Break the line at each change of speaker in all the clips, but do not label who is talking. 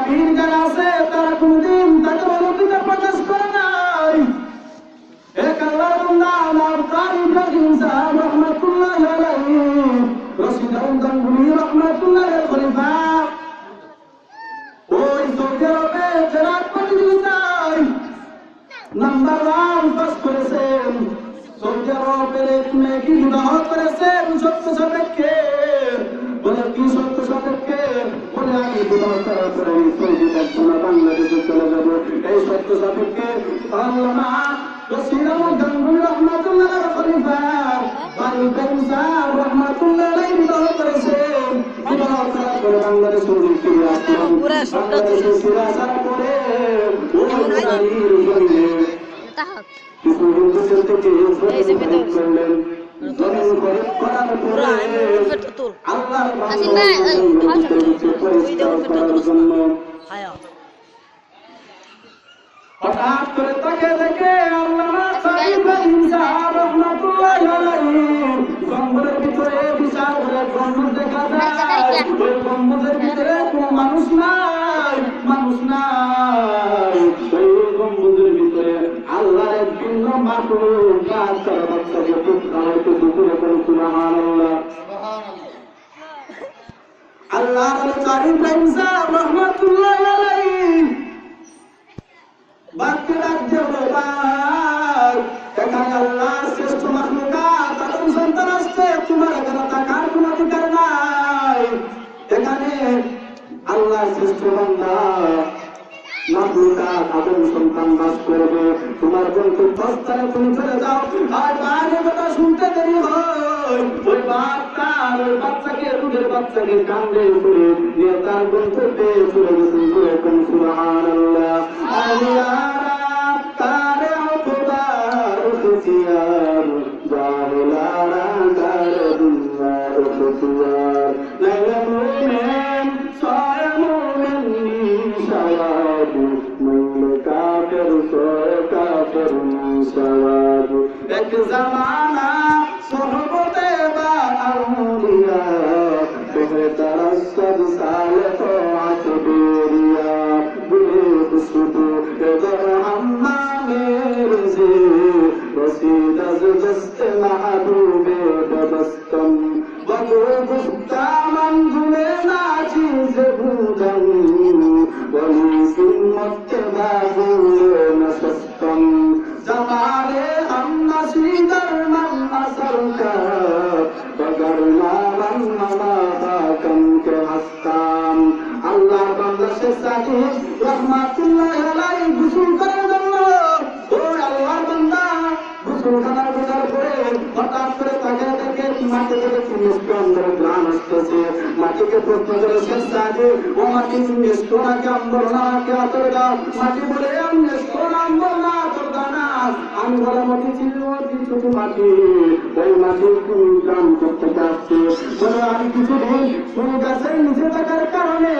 বীর যারা আছে তারা কোনদিন তাদের অনুভূতি প্রকাশ করে নাই। এক আল্লাহর বান্দা আমার কারি ইব্রাহিম সাহেব রহমাতুল্লাহি আলাইহি রশিদ গাঙ্গুহি রহমাতুল্লাহি আলাইহি খলিফা ওই সৌদি আরবে ফেরাত প্রতিযোগিতায় নাম্বার 1 পাস করেছেন। সৌদি আরবের এক মেয়েকে বিবাহ করেছেন সত্য সাপেক্ষে। বলে কি সত্য সাপেক্ষে? বলে আমি বিবাহ করার পরে সৌদি থাকবো না, বাংলাদেশে চলে যাবো। এই সত্য সাপেক্ষে আল্লামা রশিদ গাঙ্গুহি রহমাতুল্লাহি আলাইহি খলিফা ইব্রাহিম সাহেব রহমাতুল্লাহি আলাইহি বিবাহ করেছেন। বিবাহ করার পরে বাংলাদেশে ফিরে আসলাম। বাংলাদেশে ফিরে আসার পরে হঠাৎ করে তাকে দেখে আল্লামা ইব্রাহিম সাহেব রহমাতুল্লাহি আলাইহি গম্বুজের ভিতরে বিশাল বড় গম্বুজ দেখা যায়। ওই গম্বুজের ভিতরে কোনো মানুষ নাই, মানুষ নাই। ওই গম্বুজের ভিতরে আল্লাহর এক ভিন্ন মাখলুক বাচ্চার বাচ্চাকে টুকরা হইতে দুপুরে করে সুবহানাল্লাহ। আল্লাহর ইব্রাহিম সাহেব রহমাতুল্লাহি আলাইহি বাক্য রাজ্য ব্যাপার এখানে আল্লাহর শ্রেষ্ঠ মাখলুকাত আদম সন্তান আসছে, তোমার এখানে থাকার কোনো অধিকার নাই। এখানে আল্লাহর শ্রেষ্ঠ বান্দা মাখলুকাত আদম সন্তান বাস করবে। তোমার গন্তব্যস্থানে তুমি চলে যাও। আর বাইরে কথা শুনতে দেরি হয়, ওই বাচ্চাকে দুধের বাচ্চাকে কান্দে করে নিয়ে তার গন্তব্যে চলে গেছেন। এরকম সুবহানাল্লাহ। আলিয়ারা তারে অপদার খুশিয়ার জাহেলারা তারে দুনিয়ার খুশিয়ার লাইলা মুমিন সায়া মুমিন নিশাওয়াদ মুমিন কাফির সায়া কাফির নিশাওয়াদ। এক জামানা সোহবতে বা আউলিয়া বেহতর সব সালে তো আসবেরিয়া বুলে খুশবু এদর আম্মা মেরে যে রশিদ আজ দস্ত মাহবুবে দবস্তম বদু গুপ্তা মঞ্জুলে নাচি যে বুদম বলি সিম্মত বাবুলে নসস্তম জামালে हम नसीदर मन असर का बगरना मन नमादा कम के हस्ताम। अल्लाह बंदा से साथी रहमतुल्लाह अलैहि गुसुल করার জন্য ওই আল্লাহর বান্দা গুসুল করার পরে হঠাৎ করে তাকে দেখে মাটি থেকে মিষ্টি অন্দর গ্রাম আসতেছে। মাটিকে প্রশ্ন করে সে সাথে ও মাটি মিষ্টি নাকি অন্দর না কে আতর দাও। মাটি বলে আমি মিষ্টি অন্দর না আতর দানা। আমি বলা মাটি ছিল ছোট মাটি, ওই মাটি গ্রাম করতে আসছে। বলে আমি কিছুদিন ফুল গাছের নিচে থাকার কারণে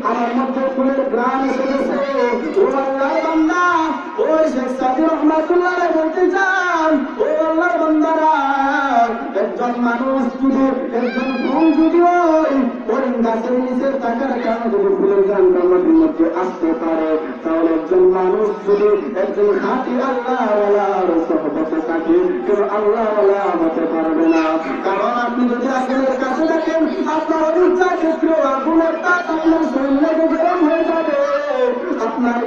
আমার মধ্যে ফুলের গ্রাম এসে গেছে। ও আল্লাহর বান্দা ওই শেখ সাদি রহমাতুল্লাহ বলতে চান, ও আল্লাহর বান্দারা একজন মানুষ যদি একজন ফুল যদি ওই গাছের নিচে থাকার কারণে যদি ফুলের গ্রাম মাটির মধ্যে আসতে পারে, তাহলে একজন মানুষ যদি একজন খাঁটি আল্লাহওয়ালার সহবতে থাকে কেউ আল্লাহওয়ালা হতে পারবে না। কারণ আপনি যদি আগুনের কাছে থাকেন আপনার অনিচ্ছা ক্ষেত্রে আগুনের তাপ আপনার শরীরে গরম হয়ে যাবে। আপনার